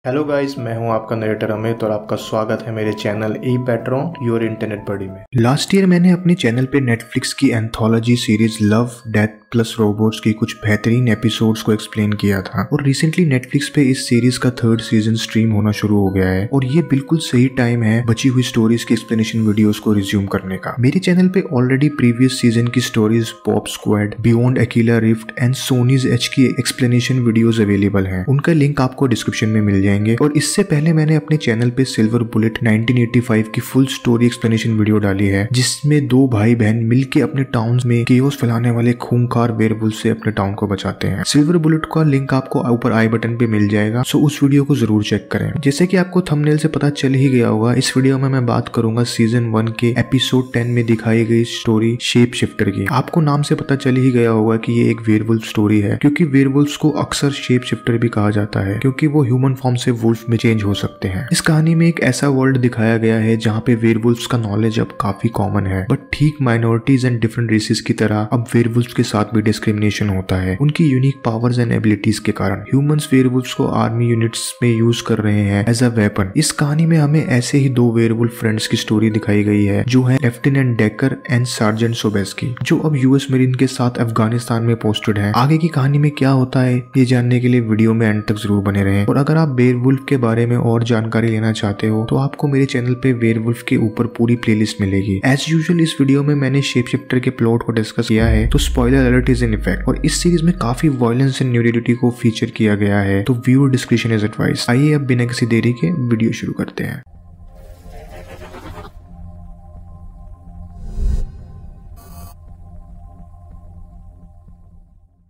Hello guys, मैं हूं आपका नरेटर अमित और आपका स्वागत है मेरे channel e patron your internet buddy में। लास्ट ईयर मैंने अपने चैनल पे नेटफ्लिक्स की anthology series love death plus robots की कुछ बेहतरीन एपिसोड्स को एक्सप्लेन किया था और रिसेंटली नेटफ्लिक्स पे इस सीरीज का 3rd सीजन स्ट्रीम होना शुरू हो गया है और ये बिल्कुल सही टाइम है बची हुई स्टोरीज की एक्सप्लेनेशन वीडियोस को रिज्यूम करने का। मेरे चैनल पे ऑलरेडी प्रीवियस सीजन की stories pop squad, beyond Aquila rift and Sonnie's edge की एक्सप्लेनेशन वीडियोस अवेलेबल हैं। उनका लिंक आपको डिस्क्रिप्शन में मिल जाएंगे। और इससे पहले मैंने अपने चैनल पे सिल्वर बुलेट 1985 की फुल स्टोरी एक्सप्लेनेशन वीडियो डाली है जिसमें 2 भाई बहन मिलके अपने टाउन में केओस फैलाने वाले खूंखार वेयरवुल्फ से अपने टाउन को बचाते हैं। सिल्वर बुलेट का लिंक आपको ऊपर आई बटन पे मिल जाएगा, सो उस वीडियो को जरूर चेक करें। जैसे कि आपको थंबनेल से पता चल ही गया होगा, इस वीडियो में मैं बात करूंगा सीजन 1 के एपिसोड 10 में दिखाई गई स्टोरी शेप शिफ्टर की। आपको नाम से पता चल ही गया होगा कि ये एक वेयरवुल्फ स्टोरी है क्योंकि वेयरवुल्फ्स को अक्सर शेप शिफ्टर भी कहा जाता है क्योंकि वो ह्यूमन फॉर्म से वुल्फ में चेंज हो सकते हैं। इस कहानी में एक ऐसा वर्ल्ड दिखाया गया है जहाँ पे वेयरवुल्फ्स का नॉलेज अब काफी कॉमन है, बट ठीक माइनॉरिटीज एंड डिफरेंट रेसेस की तरह अब वेयरवुल्फ्स के साथ भी डिस्क्रिमिनेशन होता है उनकी यूनिक पावर्स एंड एबिलिटीज के कारण। ह्यूमंस वेयरवुल्फ्स को आर्मी यूनिट्स में यूज कर रहे हैं एज अ वेपन। इस कहानी में हमें ऐसे ही 2 वेयरवुल्फ फ्रेंड्स की स्टोरी दिखाई गई है जो है लेफ्टिनेंट डेकर एंड सार्जेंट सोबेस्की, जो अब यूएस मरीन के साथ अफगानिस्तान में पोस्टेड है। आगे की कहानी में क्या होता है ये जानने के लिए वीडियो में एंड तक जरूर बने रहें। और अगर आप वेयरवुल्फ के बारे में और जानकारी लेना चाहते हो तो आपको मेरे चैनल पे वेयरवुल्फ के ऊपर पूरी प्लेलिस्ट मिलेगी। एज यूजुअल इस वीडियो में मैंने शेप शिफ्टर के प्लॉट को डिस्कस किया है, तो spoiler alert is in effect. और इस सीरीज में काफी वायलेंस एंड न्यूडिटी को फीचर किया गया है, तो व्यूअर डिस्क्रिप्शन इज एडवाइस। आइए अब बिना किसी देरी के वीडियो शुरू करते हैं।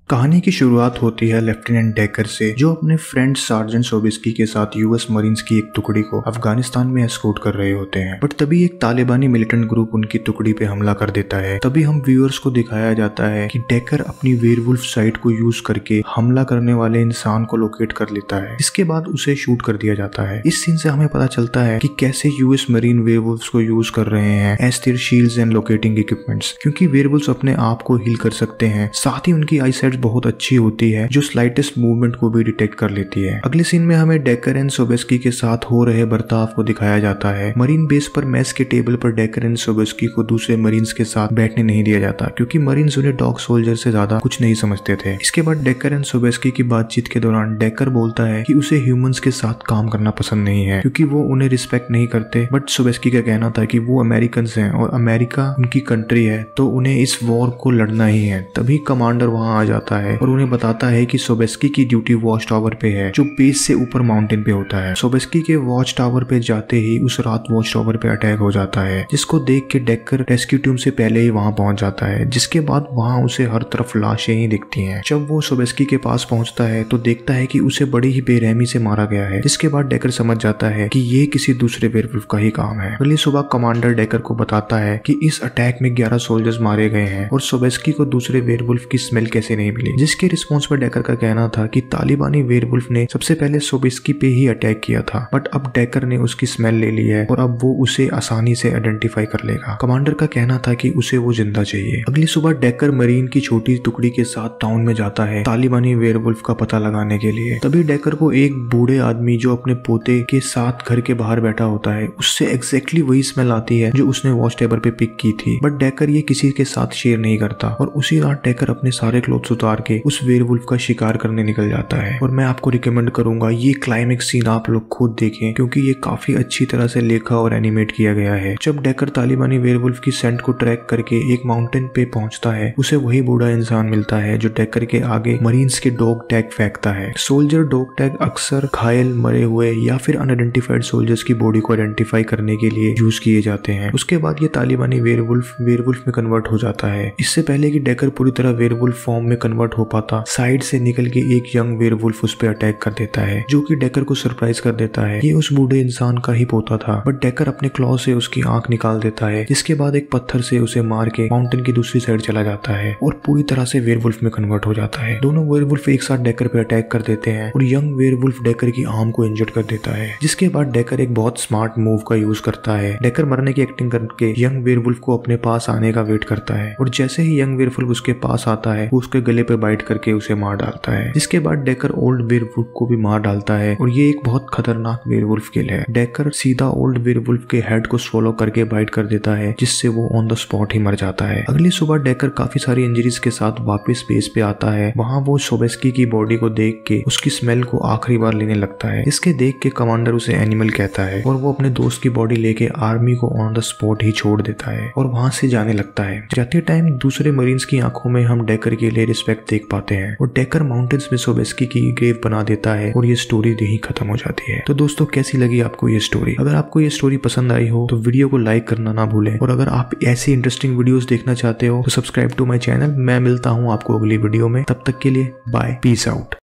कहानी की शुरुआत होती है लेफ्टिनेंट डेकर से जो अपने फ्रेंड सार्जेंट सोबेस्की के साथ यूएस मरीन्स की एक टुकड़ी को अफगानिस्तान में एस्कॉर्ट कर रहे होते हैं। बट तभी एक तालिबानी मिलिटेंट ग्रुप उनकी टुकड़ी पे हमला कर देता है। तभी हम व्यूअर्स को दिखाया जाता है कि डेकर अपनी वेयरवुल्फ साइट को यूज करके हमला करने वाले इंसान को लोकेट कर लेता है। इसके बाद उसे शूट कर दिया जाता है। इस सीन से हमें पता चलता है कि कैसे यूएस मरीन वेयरवुल्फ्स को यूज कर रहे हैं as their shields and locating equipments, क्योंकि वेयरवुल्फ्स अपने आप को हील कर सकते हैं। साथ ही उनकी आईसाइट बहुत अच्छी होती है जो स्लाइटेस्ट मूवमेंट को भी डिटेक्ट कर लेती है। अगले सीन में हमें डेकर एंड सोबेस्की के साथ हो रहे बर्ताव को दिखाया जाता है। मरीन बेस पर मेस के टेबल पर डेकर एंड सोबेस्की को दूसरे मरीन्स के साथ बैठने नहीं दिया जाता क्योंकि मरीन्स उन्हें डॉग सोल्जर से ज्यादा कुछ नहीं समझते थे। इसके बाद डेकर एंड सोबेस्की की बातचीत के दौरान डेकर बोलता है कि उसे ह्यूमंस के साथ काम करना पसंद नहीं है क्योंकि वो उन्हें रिस्पेक्ट नहीं करते। बट सोबेस्की का कहना था कि वो अमेरिकन हैं और अमेरिका उनकी कंट्री है तो उन्हें इस वॉर को लड़ना ही है। तभी कमांडर वहां आ जाता है और उन्हें बताता है कि सोबेस्की की ड्यूटी वॉच टावर पे है जो बेस से ऊपर माउंटेन पे होता है। सोबेस्की के वॉच टावर पे जाते ही उस रात वॉच टावर पे अटैक हो जाता है जिसको देख के डेकर रेस्क्यू टीम से पहले ही वहां पहुंच जाता है, जिसके बाद वहां उसे हर तरफ लाशें ही दिखती हैं। जब वो सोबेस्की के पास पहुंचता है तो देखता है कि उसे बड़ी ही बेरहमी से मारा गया है, जिसके बाद डेकर समझ जाता है कि ये किसी दूसरे वेयरवुल्फ का ही काम है। अगली सुबह कमांडर डेकर को बताता है कि इस अटैक में 11 सोल्जर्स मारे गए हैं और सोबेस्की को दूसरे वेयरवुल्फ की स्मेल कैसे नहीं मिली, जिसके रिस्पॉन्स पर डेकर का कहना था कि तालिबानी वेयरवुल्फ ने सबसे पहले सोबेस्की पे ही अटैक किया था, बट अब डेकर ने उसकी स्मेल ले ली है और अब वो उसे आसानी से आइडेंटिफाई कर लेगा। कमांडर का कहना था कि उसे वो जिंदा चाहिए। अगली सुबह डेकर मरीन की छोटी टुकड़ी के साथ टाउन में जाता है तालिबानी वेयरवुल्फ का पता लगाने के लिए। तभी डेकर को एक बूढ़े आदमी जो अपने पोते के साथ घर के बाहर बैठा होता है उससे एग्जैक्टली वही स्मेल आती है जो उसने वॉच टेबल पे पिक की थी। बट डेकर ये किसी के साथ शेयर नहीं करता और उसी रात डेकर अपने सारे क्लोथ्स उतार के उस वेयरवुल्फ का शिकार करने निकल जाता है। और मैं आपको रिकमेंड करूंगा ये क्लाइमेक्स सीन आप लोग खुद देखें क्योंकि ये काफी अच्छी तरह से लिखा और एनिमेट किया गया है। जब डेकर तालिबानी वेयरवुल्फ की सेंट को ट्रैक करके एक माउंटेन पे पहुंचता है उसे वही बूढ़ा इंसान मिलता है जो डेकर के आगे मरीन्स के डॉग टैग फेंकता है। सोल्जर डॉग टैग अक्सर घायल, मरे हुए या फिर अनआइडेंटिफाइड सोल्जर्स की बॉडी को आइडेंटिफाई करने के लिए यूज किए जाते हैं। उसके बाद ये तालिबानी वेयरवुल्फ में कन्वर्ट हो जाता है। इससे पहले कि डेकर पूरी तरह वेयरवुल्फ फॉर्म में कन्वर्ट हो पाता, साइड से निकल के एक यंग वेयरवुल्फ उस पे अटैक कर देता है जो कि डेकर को सरप्राइज कर देता है। ये उस बूढ़े इंसान का ही पोता था, बट डेकर अपने क्लॉ से उसकी आंख निकाल देता है, जिसके बाद एक पत्थर से उसे मार के माउंटेन की दूसरी साइड चला जाता है और पूरी तरह से वेयरवुल्फ में कन्वर्ट हो जाता है। दोनों वेयरवुल्फ एक साथ डेकर पे अटैक कर देते हैं और यंग वेयरवुल्फ डेकर की आर्म को इंजर्ड कर देता है, जिसके बाद डेकर एक बहुत स्मार्ट मूव का यूज करता है। डेकर मरने की एक्टिंग करके यंग वेयरवुल्फ को अपने पास आने का वेट करता है और जैसे ही यंग वेयरवुल्फ उसके पास आता है वो उसके गले पर बाइट करके उसे मार डालता है, जिसके बाद डेकर ओल्ड वेयरवुल्फ को भी मार डालता है और ये एक बहुत खतरनाक वेयरवुल्फ किल है। डेकर सीधा ओल्ड वेयरवुल्फ के हेड को स्वॉलो करके बाइट कर देता है, जिससे वो ऑन द स्पॉट ही मर जाता है। अगली सुबह डेकर काफी सारी इंजरीज के साथ वापस बेस पे आता है। वहाँ वो सोबेस्की की बॉडी को देख के उसकी स्मेल को आखिरी बार लेने लगता है। इसके देख के कमांडर उसे एनिमल कहता है और वो अपने दोस्त की बॉडी लेके आर्मी को ऑन द स्पॉट ही छोड़ देता है और वहाँ से जाने लगता है। जाते टाइम दूसरे मरीन्स की आंखों में हम डेकर के लिए रिस्पेक्ट देख पाते हैं और डेकर माउंटेन्स में सोबेस्की की ग्रेव बना देता है और ये स्टोरी यही खत्म हो जाती है। तो दोस्तों कैसी लगी आपको ये स्टोरी? अगर आपको ये स्टोरी पसंद आई हो तो वीडियो को लाइक करना ना भूलें और अगर आप ऐसी इंटरेस्टिंग वीडियोस देखना चाहते हो तो सब्सक्राइब टू माय चैनल। मैं मिलता हूँ आपको अगली वीडियो में, तब तक के लिए बाय, पीस आउट।